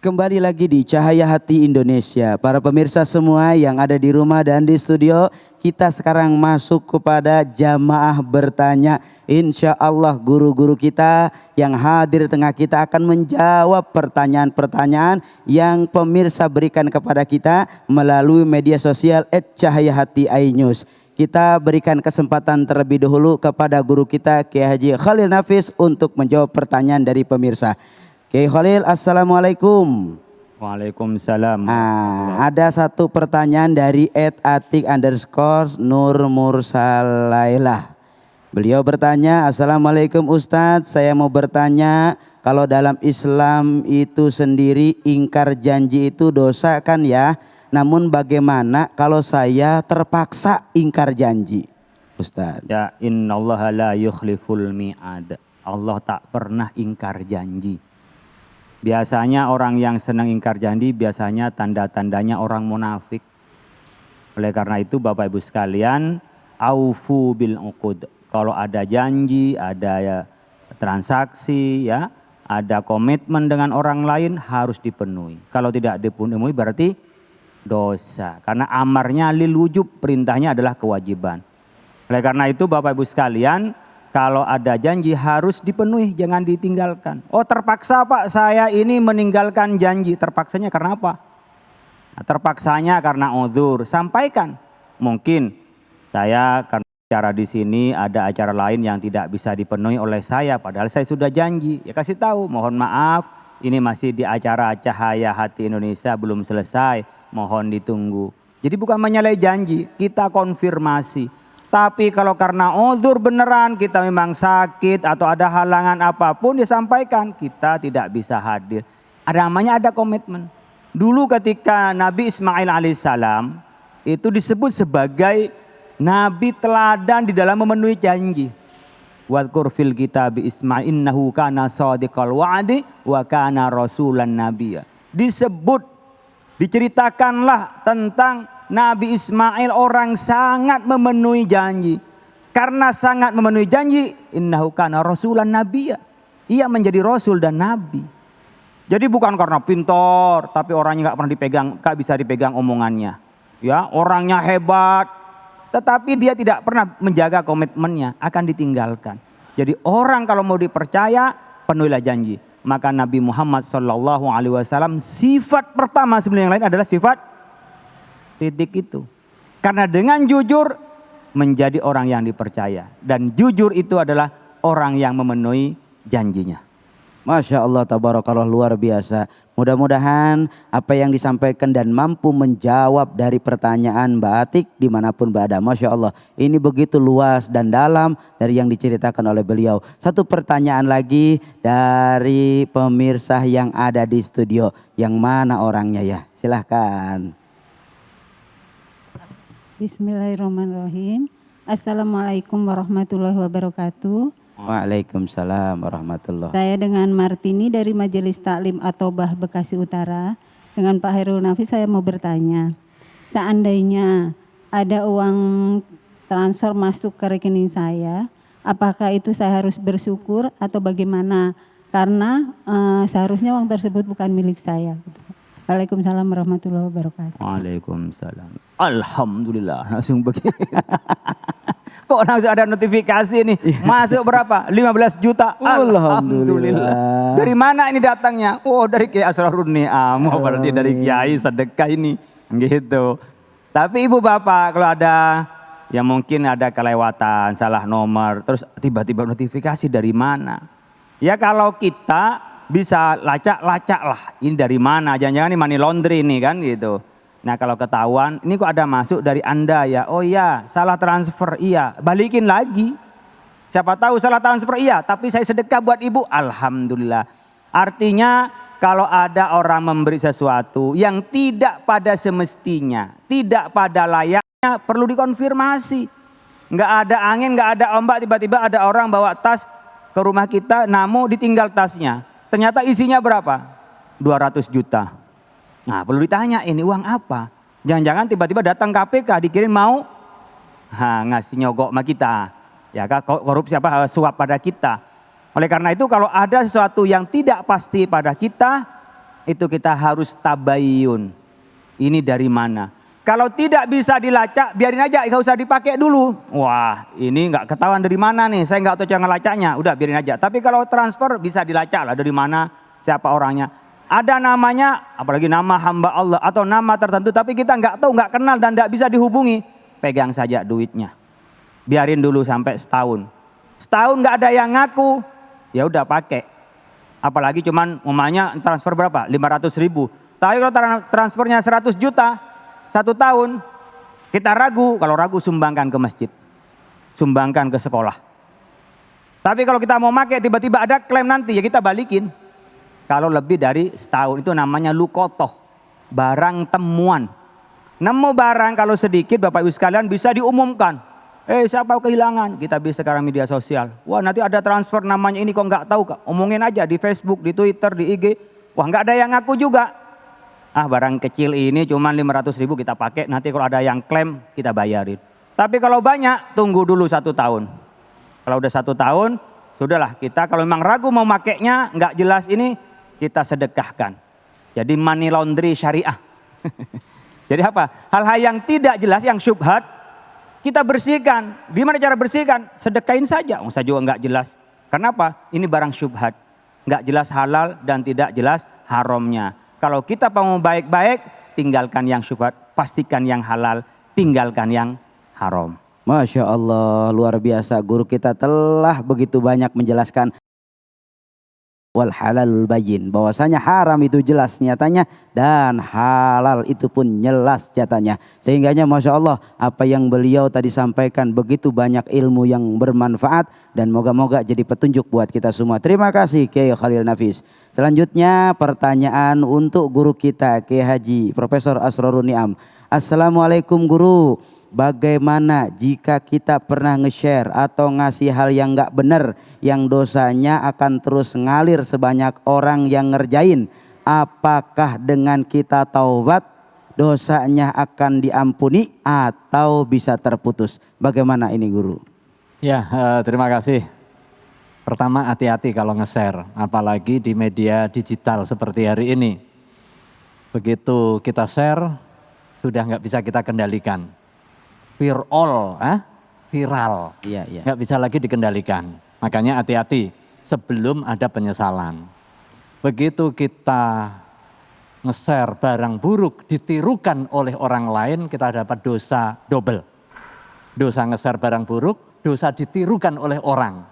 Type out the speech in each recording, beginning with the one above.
Kembali lagi di Cahaya Hati Indonesia. Para pemirsa semua yang ada di rumah dan di studio, kita sekarang masuk kepada jamaah bertanya. Insya Allah guru-guru kita yang hadir tengah kita akan menjawab pertanyaan-pertanyaan yang pemirsa berikan kepada kita melalui media sosial @cahayahati_inews. Kita berikan kesempatan terlebih dahulu kepada guru kita Kiai Haji Khalil Nafis untuk menjawab pertanyaan dari pemirsa. Kiai Khalil, assalamualaikum. Waalaikumsalam. Ada satu pertanyaan dari @atik_nur_mursalailah. Beliau bertanya, assalamualaikum Ustadz, saya mau bertanya, kalau dalam Islam itu sendiri ingkar janji itu dosa kan ya? Namun bagaimana kalau saya terpaksa ingkar janji, Ustadz? Ya, innallaha la yukhliful mi'ad. Allah tak pernah ingkar janji. Biasanya orang yang senang ingkar janji biasanya tanda-tandanya orang munafik. Oleh karena itu Bapak Ibu sekalian, aufu bil uqud. Kalau ada janji, ada transaksi, ya, ada komitmen dengan orang lain harus dipenuhi. Kalau tidak dipenuhi berarti dosa. Karena amarnya lil wujub, perintahnya adalah kewajiban. Oleh karena itu Bapak Ibu sekalian, kalau ada janji harus dipenuhi, jangan ditinggalkan. Oh terpaksa Pak, saya ini meninggalkan janji. Terpaksanya karena apa? Nah, terpaksanya karena uzur. Sampaikan. Mungkin saya karena acara di sini ada acara lain yang tidak bisa dipenuhi oleh saya. Padahal saya sudah janji. Ya kasih tahu, mohon maaf ini masih di acara Cahaya Hati Indonesia belum selesai. Mohon ditunggu. Jadi bukan menyalahi janji, kita konfirmasi. Tapi kalau karena uzur beneran kita memang sakit atau ada halangan apapun disampaikan, kita tidak bisa hadir. Ada namanya ada komitmen. Dulu ketika Nabi Ismail alaihissalam itu disebut sebagai Nabi teladan di dalam memenuhi janji. Wadhkur fil kitab Ismail innahu kana shadiqal wa'di wa kana rasulan nabiyya. Disebut, diceritakanlah tentang Nabi Ismail orang sangat memenuhi janji. Karena sangat memenuhi janji, innahu kana rasulan nabiyya. Ia menjadi rasul dan nabi. Jadi bukan karena pintar, tapi orangnya nggak pernah dipegang, nggak bisa dipegang omongannya. Ya, orangnya hebat, tetapi dia tidak pernah menjaga komitmennya, akan ditinggalkan. Jadi orang kalau mau dipercaya, penuhilah janji. Maka Nabi Muhammad SAW sifat pertama sebelum yang lain adalah sifat sidik itu. Karena dengan jujur menjadi orang yang dipercaya. Dan jujur itu adalah orang yang memenuhi janjinya. Masya Allah, tabarakallah, luar biasa. Mudah-mudahan apa yang disampaikan dan mampu menjawab dari pertanyaan Mbak Atik dimanapun berada. Masya Allah, ini begitu luas dan dalam dari yang diceritakan oleh beliau. Satu pertanyaan lagi dari pemirsa yang ada di studio. Yang mana orangnya ya? Silahkan. Bismillahirrahmanirrahim. Assalamualaikum warahmatullahi wabarakatuh. Waalaikumsalam warahmatullahi. Saya dengan Martini dari Majelis Taklim At-Taubah Bekasi Utara. Dengan Pak Hairul Nafis saya mau bertanya. Seandainya ada uang transfer masuk ke rekening saya, apakah itu saya harus bersyukur atau bagaimana? Karena seharusnya uang tersebut bukan milik saya. Waalaikumsalam warahmatullahi wabarakatuh. Waalaikumsalam. Alhamdulillah, langsung begini. Kok langsung ada notifikasi nih? Masuk berapa? 15 juta. Alhamdulillah. Dari mana ini datangnya? Oh, dari Kiai Asrarun Ni'am. Oh, berarti dari Kiai sedekah ini. Gitu. Tapi Ibu Bapak kalau ada yang mungkin ada kelewatan, salah nomor, terus tiba-tiba notifikasi dari mana? Ya kalau kita bisa lacak-lacak lah, ini dari mana, jangan-jangan ini money laundry nih kan gitu. Nah kalau ketahuan, ini kok ada masuk dari Anda ya, oh iya salah transfer, iya balikin lagi. Siapa tahu salah transfer, iya tapi saya sedekah buat ibu, alhamdulillah. Artinya kalau ada orang memberi sesuatu yang tidak pada semestinya, tidak pada layaknya, perlu dikonfirmasi. Nggak ada angin, nggak ada ombak, tiba-tiba ada orang bawa tas ke rumah kita, namun ditinggal tasnya. Ternyata isinya berapa? 200 juta. Nah perlu ditanya ini uang apa? Jangan-jangan tiba-tiba datang KPK dikirim mau ngasih nyogok sama kita. Ya korupsi apa, suap pada kita. Oleh karena itu kalau ada sesuatu yang tidak pasti pada kita, itu kita harus tabayun. Ini dari mana? Kalau tidak bisa dilacak, biarin aja, nggak usah dipakai dulu. Wah, ini nggak ketahuan dari mana nih, saya nggak tahu cara ngelacaknya. Udah biarin aja. Tapi kalau transfer bisa dilacak lah dari mana, siapa orangnya. Ada namanya, apalagi nama hamba Allah atau nama tertentu, tapi kita nggak tahu, nggak kenal dan nggak bisa dihubungi. Pegang saja duitnya. Biarin dulu sampai setahun. Setahun nggak ada yang ngaku, ya udah pakai. Apalagi cuman umumnya transfer berapa? 500.000. Tapi kalau transfernya 100 juta, 1 tahun, kita ragu. Kalau ragu sumbangkan ke masjid. Sumbangkan ke sekolah. Tapi kalau kita mau pakai tiba-tiba ada klaim nanti, ya kita balikin. Kalau lebih dari setahun itu namanya lukotoh. Barang temuan. Nemu barang kalau sedikit Bapak Ibu sekalian bisa diumumkan. Siapa kehilangan? Kita bisa sekarang media sosial. Wah nanti ada transfer namanya ini kok nggak tahu Kak. Omongin aja di Facebook, di Twitter, di IG. Wah nggak ada yang ngaku juga. Barang kecil ini cuma 500.000 kita pakai. Nanti kalau ada yang klaim kita bayarin. Tapi kalau banyak tunggu dulu 1 tahun. Kalau udah 1 tahun sudahlah kita kalau memang ragu mau makainya nggak jelas ini kita sedekahkan. Jadi money laundry syariah. Jadi apa? Hal-hal yang tidak jelas, yang syubhat kita bersihkan. Gimana cara bersihkan? Sedekahin saja. Saya juga nggak jelas. Kenapa? Ini barang syubhat. Nggak jelas halal dan tidak jelas haramnya. Kalau kita mau baik-baik, tinggalkan yang syubhat. Pastikan yang halal, tinggalkan yang haram. Masya Allah, luar biasa. Guru kita telah begitu banyak menjelaskan wal halalul bayyin, bahwasanya haram itu jelas nyatanya dan halal itu pun jelas nyatanya. Sehingganya Masya Allah apa yang beliau tadi sampaikan begitu banyak ilmu yang bermanfaat dan moga-moga jadi petunjuk buat kita semua. Terima kasih Kiai Khalil Nafis. Selanjutnya pertanyaan untuk guru kita Kiai Haji Profesor Asrorun Niam. Assalamualaikum guru. Bagaimana jika kita pernah nge-share atau ngasih hal yang nggak benar yang dosanya akan terus ngalir sebanyak orang yang ngerjain? Apakah dengan kita taubat dosanya akan diampuni atau bisa terputus? Bagaimana ini guru? Ya, terima kasih. Pertama hati-hati kalau nge-share, apalagi di media digital seperti hari ini. Begitu kita share, sudah nggak bisa kita kendalikan. Viral, Iya, iya. nggak bisa lagi dikendalikan. Makanya hati-hati sebelum ada penyesalan. Begitu kita nge-share barang buruk ditirukan oleh orang lain, kita dapat dosa double. Dosa nge-share barang buruk, dosa ditirukan oleh orang.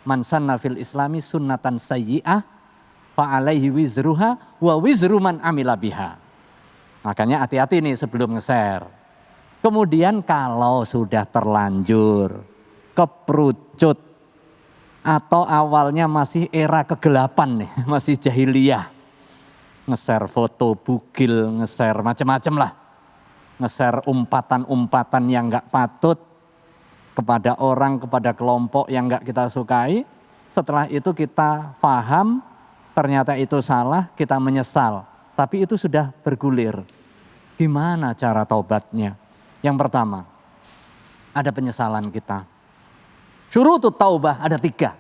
Man sanna fil islami sunnatan sayyi'ah fa alaihi wizruha wa wizru man amila biha. Makanya hati-hati nih sebelum nge-share. Kemudian kalau sudah terlanjur, keperucut, atau awalnya masih era kegelapan nih, masih jahiliyah. Nge-share foto bugil, nge-share macam-macam lah. Nge-share umpatan-umpatan yang gak patut kepada orang, kepada kelompok yang gak kita sukai. Setelah itu kita paham, ternyata itu salah, kita menyesal. Tapi itu sudah bergulir. Gimana cara taubatnya? Yang pertama, ada penyesalan kita. Syurutut taubah ada 3.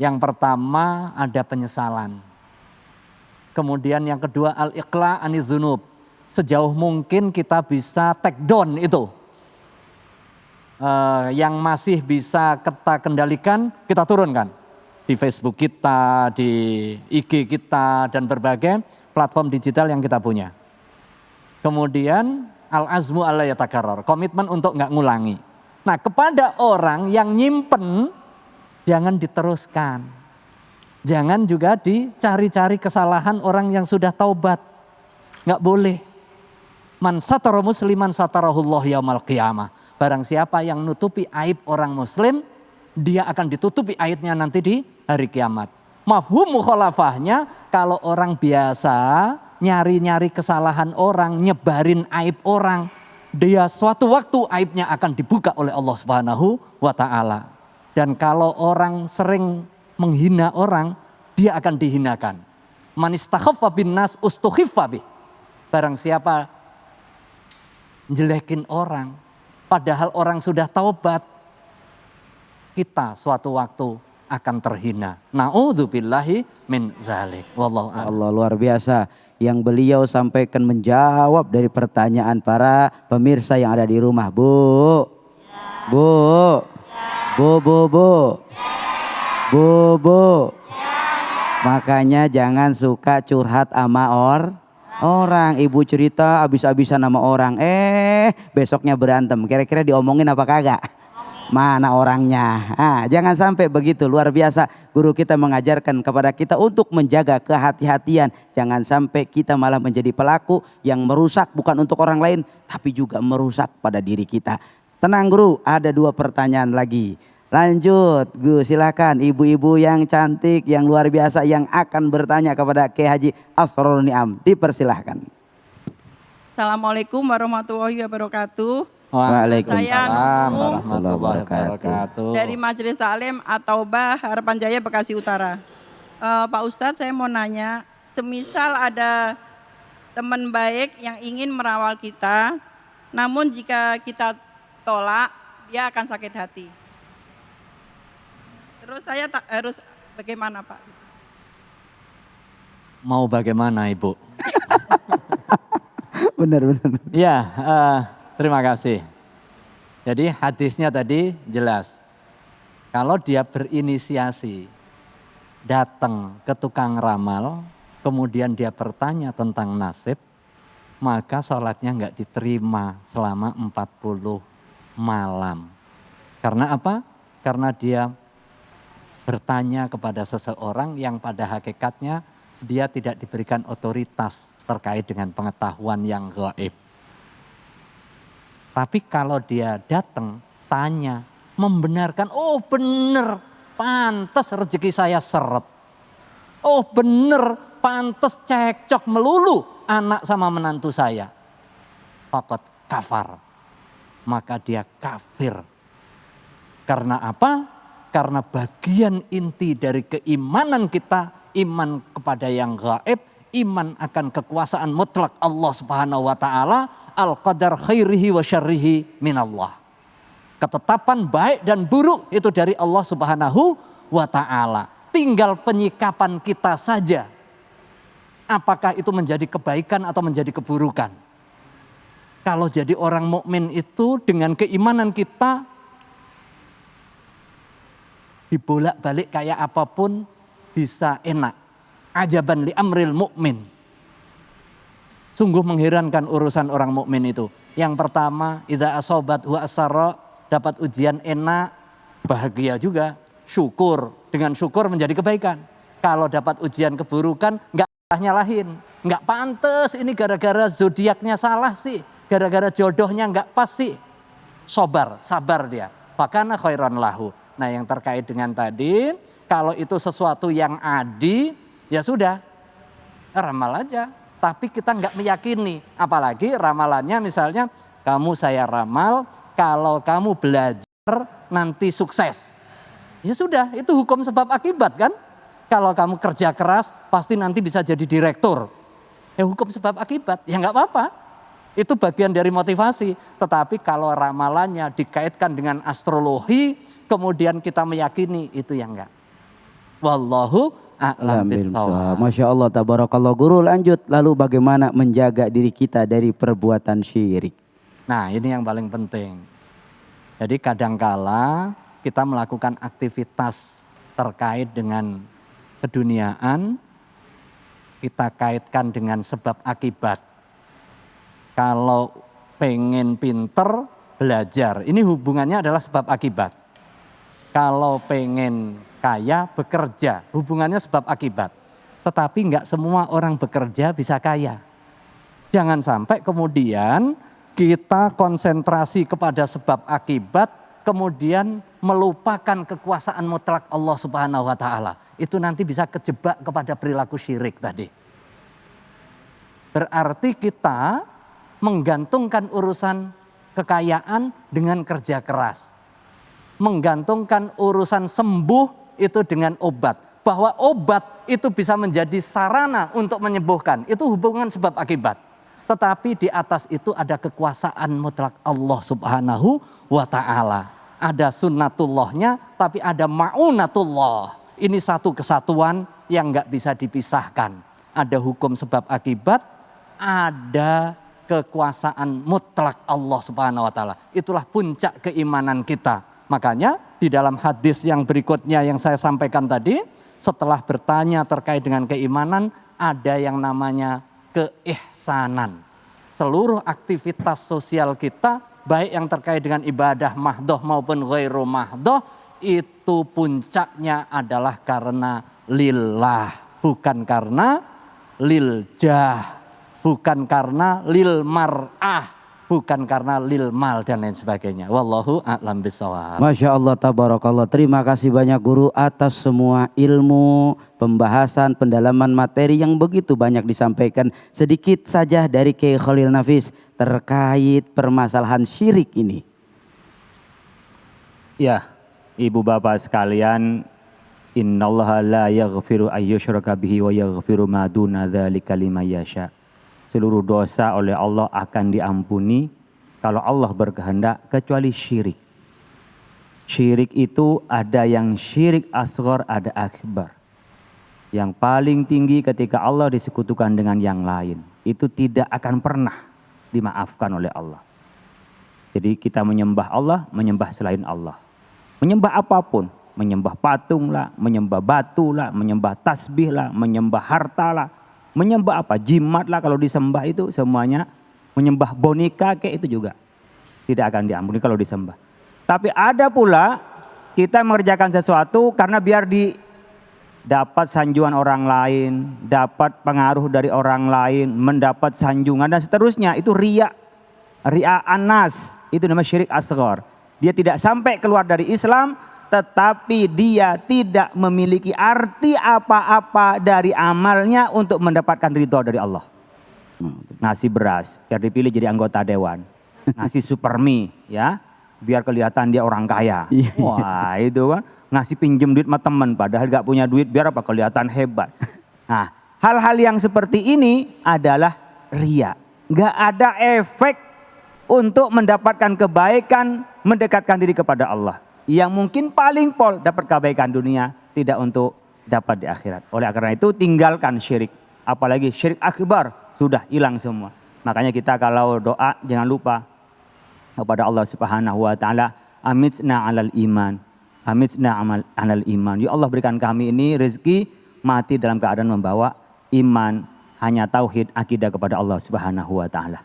Yang pertama ada penyesalan. Kemudian yang kedua al-iqla' anidzunub. Sejauh mungkin kita bisa take down itu. Yang masih bisa kita kendalikan, kita turunkan. Di Facebook kita, di IG kita, dan berbagai platform digital yang kita punya. Kemudian al-azmu alla yatakarrar, komitmen untuk nggak ngulangi. Nah kepada orang yang nyimpen, jangan diteruskan. Jangan juga dicari-cari kesalahan orang yang sudah taubat. Nggak boleh. Man satara musliman satarahullah yaumal qiyamah. Barang siapa yang nutupi aib orang muslim, dia akan ditutupi aibnya nanti di hari kiamat. Mafhum mukhalafahnya, kalau orang biasa nyari-nyari kesalahan orang, nyebarin aib orang, dia suatu waktu aibnya akan dibuka oleh Allah Subhanahu wa taala. Dan kalau orang sering menghina orang, dia akan dihinakan. Man istakhaffa bin nas ustukhiffa bih. Barang siapa jelekin orang, padahal orang sudah taubat, kita suatu waktu akan terhina. Na'udzubillahi min dzalik. Wallahu a'lam. Allah luar biasa yang beliau sampaikan menjawab dari pertanyaan para pemirsa yang ada di rumah. Bu, bu, bu, bu, bu, bu, bu. Makanya jangan suka curhat sama orang. Ibu cerita abis-abisan sama orang. Besoknya berantem. Kira-kira diomongin apa kagak? Mana orangnya? Jangan sampai begitu. Luar biasa guru kita mengajarkan kepada kita untuk menjaga kehati-hatian. Jangan sampai kita malah menjadi pelaku yang merusak bukan untuk orang lain, tapi juga merusak pada diri kita. Tenang guru, ada 2 pertanyaan lagi. Lanjut Gu, silakan ibu-ibu yang cantik, yang luar biasa yang akan bertanya kepada Kiai Haji Asrorun Niam. Dipersilahkan. Assalamualaikum warahmatullahi wabarakatuh. Waalaikumsalam warahmatullahi wabarakatuh. Dari Majelis Taklim At-Taubah Harapan Jaya Bekasi Utara. Pak Ustadz, saya mau nanya, semisal ada teman baik yang ingin merawal kita, namun jika kita tolak, dia akan sakit hati. Terus saya harus bagaimana Pak? Mau bagaimana Ibu? Benar-benar. Ya, terima kasih. Jadi hadisnya tadi jelas. Kalau dia berinisiasi datang ke tukang ramal, kemudian dia bertanya tentang nasib, maka sholatnya enggak diterima selama 40 malam. Karena apa? Karena dia bertanya kepada seseorang yang pada hakikatnya dia tidak diberikan otoritas terkait dengan pengetahuan yang gaib. Tapi kalau dia datang, tanya, membenarkan, oh bener, pantas rezeki saya seret. Oh bener, pantas cekcok melulu anak sama menantu saya. Faqad kafar. Maka dia kafir. Karena apa? Karena bagian inti dari keimanan kita, iman kepada yang gaib, iman akan kekuasaan mutlak Allah Subhanahu wa taala, al-qadar khairihi wa syarrihi minallah. Ketetapan baik dan buruk itu dari Allah Subhanahu wa taala. Tinggal penyikapan kita saja. Apakah itu menjadi kebaikan atau menjadi keburukan? Kalau jadi orang mukmin itu dengan keimanan kita dibolak-balik kayak apapun bisa enak. Ajaban li amril mukmin. Sungguh mengherankan urusan orang mukmin itu. Yang pertama, idza asobat wa asara, dapat ujian enak, bahagia juga, syukur. Dengan syukur menjadi kebaikan. Kalau dapat ujian keburukan, enggak nyalahin. Enggak pantas, ini gara-gara zodiaknya salah sih. Gara-gara jodohnya enggak pas sih. Sabar dia. Fakana khairan lahu. Nah yang terkait dengan tadi, kalau itu sesuatu yang adi, ya sudah, ramal aja. Tapi kita nggak meyakini, apalagi ramalannya misalnya, kamu saya ramal, kalau kamu belajar nanti sukses. Ya sudah, itu hukum sebab akibat kan. Kalau kamu kerja keras, pasti nanti bisa jadi direktur. Ya hukum sebab akibat, ya nggak apa-apa. Itu bagian dari motivasi. Tetapi kalau ramalannya dikaitkan dengan astrologi, kemudian kita meyakini, itu yang enggak. Wallahu a'lam bishawab. Masya Allah, tabarakallah guru. Lanjut, lalu bagaimana menjaga diri kita dari perbuatan syirik? Nah ini yang paling penting. Jadi kadangkala kita melakukan aktivitas terkait dengan keduniaan, kita kaitkan dengan sebab akibat. Kalau pengen pinter, belajar. Ini hubungannya adalah sebab akibat. Kalau pengen kaya, bekerja. Hubungannya sebab akibat. Tetapi enggak semua orang bekerja bisa kaya. Jangan sampai kemudian kita konsentrasi kepada sebab akibat, kemudian melupakan kekuasaan mutlak Allah Subhanahu wa taala. Itu nanti bisa kejebak kepada perilaku syirik tadi. Berarti kita menggantungkan urusan kekayaan dengan kerja keras. Menggantungkan urusan sembuh itu dengan obat. Bahwa obat itu bisa menjadi sarana untuk menyembuhkan. Itu hubungan sebab akibat. Tetapi di atas itu ada kekuasaan mutlak Allah Subhanahu wa ta'ala. ada sunnatullahnya, tapi ada ma'unatullah. Ini satu kesatuan yang nggak bisa dipisahkan. Ada hukum sebab akibat, ada kekuasaan mutlak Allah Subhanahu wa taala. Itulah puncak keimanan kita. Makanya di dalam hadis yang berikutnya yang saya sampaikan tadi, setelah bertanya terkait dengan keimanan, ada yang namanya keihsanan. Seluruh aktivitas sosial kita, baik yang terkait dengan ibadah mahdoh maupun ghairu mahdoh, itu puncaknya adalah karena lillah, bukan karena liljah, bukan karena lil mar'ah, bukan karena lil mal dan lain sebagainya. Wallahu a'lam bishawab. Masya Allah, tabarakallah. Terima kasih banyak guru atas semua ilmu, pembahasan, pendalaman materi yang begitu banyak disampaikan. Sedikit saja dari Kiai Khalil Nafis terkait permasalahan syirik ini. Ya, ibu bapak sekalian, innallaha la yaghfiru ayyushraka bihi wa yaghfiru ma duna dzalika liman yasha. Seluruh dosa oleh Allah akan diampuni kalau Allah berkehendak, kecuali syirik. Syirik itu ada yang syirik asghar, ada akbar. Yang paling tinggi ketika Allah disekutukan dengan yang lain, itu tidak akan pernah dimaafkan oleh Allah. Jadi kita menyembah Allah, menyembah selain Allah. Menyembah apapun, menyembah patung lah, menyembah batu lah, menyembah tasbih lah, menyembah harta lah. Menyembah apa? Jimat lah kalau disembah itu semuanya. Menyembah boneka kayak itu juga. Tidak akan diampuni kalau disembah. Tapi ada pula kita mengerjakan sesuatu karena biar dapat sanjungan orang lain, dapat pengaruh dari orang lain, mendapat sanjungan dan seterusnya. Itu riya. Riya anas, itu namanya syirik asghar. Dia tidak sampai keluar dari Islam, tetapi dia tidak memiliki arti apa-apa dari amalnya untuk mendapatkan ridho dari Allah. Ngasih beras biar dipilih jadi anggota dewan, ngasih supermi ya biar kelihatan dia orang kaya. Wah itu kan, ngasih pinjem duit sama teman padahal gak punya duit biar apa, kelihatan hebat. Nah hal-hal yang seperti ini adalah riya, gak ada efek untuk mendapatkan kebaikan, mendekatkan diri kepada Allah. Yang mungkin paling pol dapat kebaikan dunia, tidak untuk dapat di akhirat. Oleh karena itu tinggalkan syirik. Apalagi syirik akbar, sudah hilang semua. Makanya kita kalau doa jangan lupa kepada Allah Subhanahu wa taala, amitna 'alal iman. Amitna 'alal iman. Ya Allah berikan kami ini rezeki mati dalam keadaan membawa iman, hanya tauhid, akidah kepada Allah Subhanahu wa taala.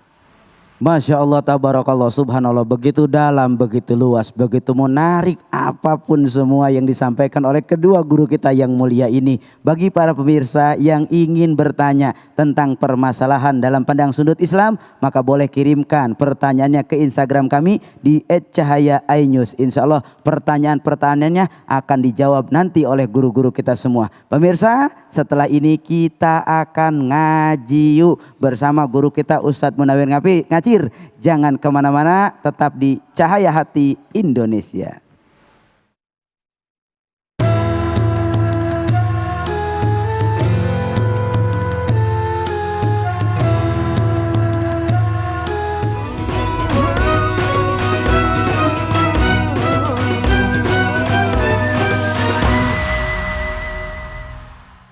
Masya Allah, tabarakallah, subhanallah, begitu dalam, begitu luas, begitu menarik apapun semua yang disampaikan oleh kedua guru kita yang mulia ini. Bagi para pemirsa yang ingin bertanya tentang permasalahan dalam pandang sudut Islam, maka boleh kirimkan pertanyaannya ke Instagram kami di @cahaya_ainews. Insya Allah pertanyaan-pertanyaannya akan dijawab nanti oleh guru-guru kita semua. Pemirsa, setelah ini kita akan ngaji yuk bersama guru kita Ustadz Munawir Ngacir. Jangan kemana-mana, tetap di Cahaya Hati Indonesia.